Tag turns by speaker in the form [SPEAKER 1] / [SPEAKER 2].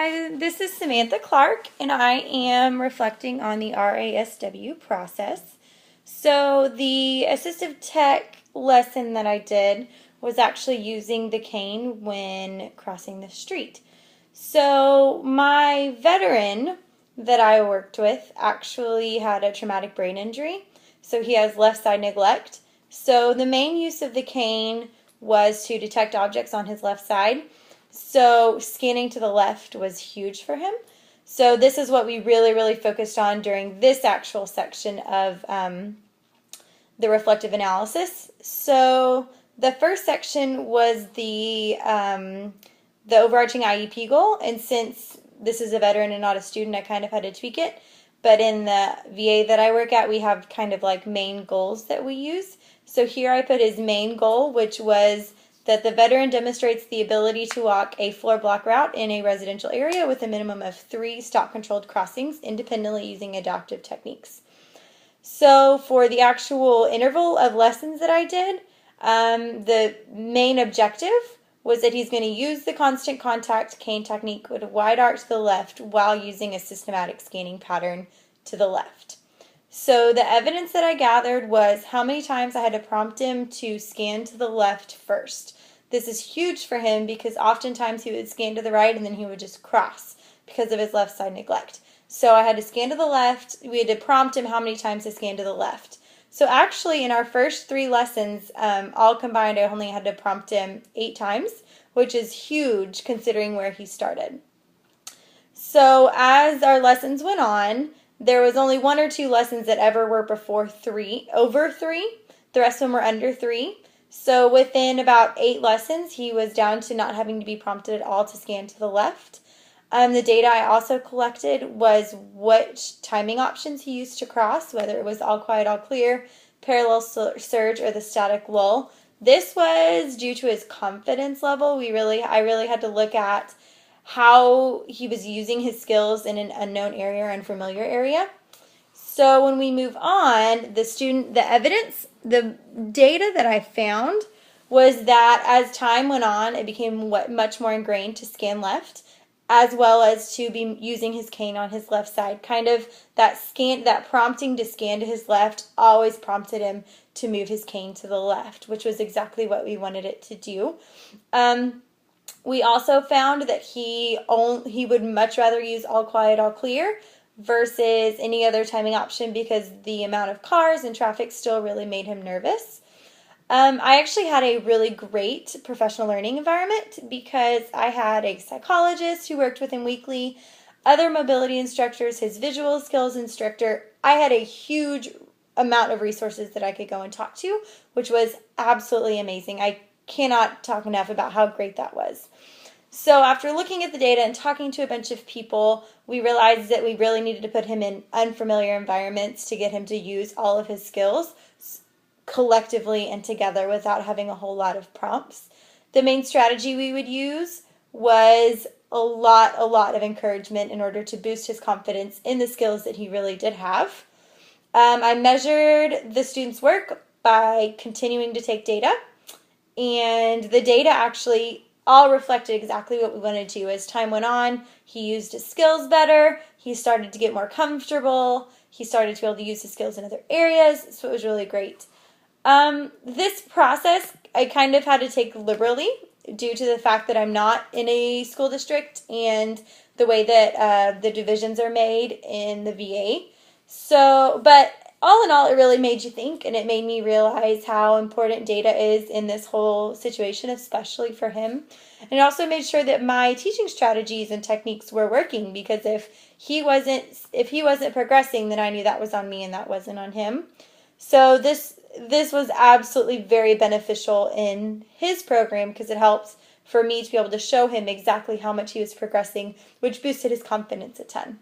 [SPEAKER 1] Hi, this is Samantha Clark, and I am reflecting on the RASW process. So the assistive tech lesson that I did was actually using the cane when crossing the street. So my veteran that I worked with actually had a traumatic brain injury, so he has left side neglect. So the main use of the cane was to detect objects on his left side. So scanning to the left was huge for him. So this is what we really focused on during this actual section of the reflective analysis. So the first section was the overarching IEP goal, and since this is a veteran and not a student, I kind of had to tweak it. But in the VA that I work at, we have kind of like main goals that we use. So here I put his main goal, which was that the veteran demonstrates the ability to walk a floor block route in a residential area with a minimum of 3 stop-controlled crossings independently using adaptive techniques. So for the actual interval of lessons that I did, the main objective was that he's going to use the constant contact cane technique with a wide arc to the left while using a systematic scanning pattern to the left. So the evidence that I gathered was how many times I had to prompt him to scan to the left first. This is huge for him because oftentimes he would scan to the right and then he would just cross because of his left side neglect. So I had to scan to the left. We had to prompt him how many times to scan to the left. So actually in our first 3 lessons, all combined, I only had to prompt him 8 times, which is huge considering where he started. So as our lessons went on, there was only 1 or 2 lessons that ever were over 3. The rest of them were under 3. So within about 8 lessons, he was down to not having to be prompted at all to scan to the left. The data I also collected was which timing options he used to cross, whether it was all quiet, all clear, parallel surge, or the static lull. This was due to his confidence level. I really had to look at how he was using his skills in an unknown area or unfamiliar area. So when we move on, the data that I found was that as time went on, it became much more ingrained to scan left, as well as to be using his cane on his left side. Kind of that prompting to scan to his left always prompted him to move his cane to the left, which was exactly what we wanted it to do. We also found that he would much rather use all quiet, all clear versus any other timing option because the amount of cars and traffic still really made him nervous. I actually had a really great professional learning environment because I had a psychologist who worked with him weekly, other mobility instructors, his visual skills instructor. I had a huge amount of resources that I could go and talk to, which was absolutely amazing. I cannot talk enough about how great that was. So after looking at the data and talking to a bunch of people, we realized that we really needed to put him in unfamiliar environments to get him to use all of his skills collectively and together without having a whole lot of prompts. The main strategy we would use was a lot of encouragement in order to boost his confidence in the skills that he really did have. I measured the student's work by continuing to take data, and the data actually all reflected exactly what we wanted to. As time went on, he used his skills better, he started to get more comfortable, he started to be able to use his skills in other areas, so it was really great. This process I kind of had to take liberally due to the fact that I'm not in a school district and the way that the divisions are made in the VA. So, but all in all, it really made you think, and it made me realize how important data is in this whole situation, especially for him. And it also made sure that my teaching strategies and techniques were working, because if he wasn't progressing, then I knew that was on me and that wasn't on him. So this was absolutely very beneficial in his program because it helped for me to be able to show him exactly how much he was progressing, which boosted his confidence a ton.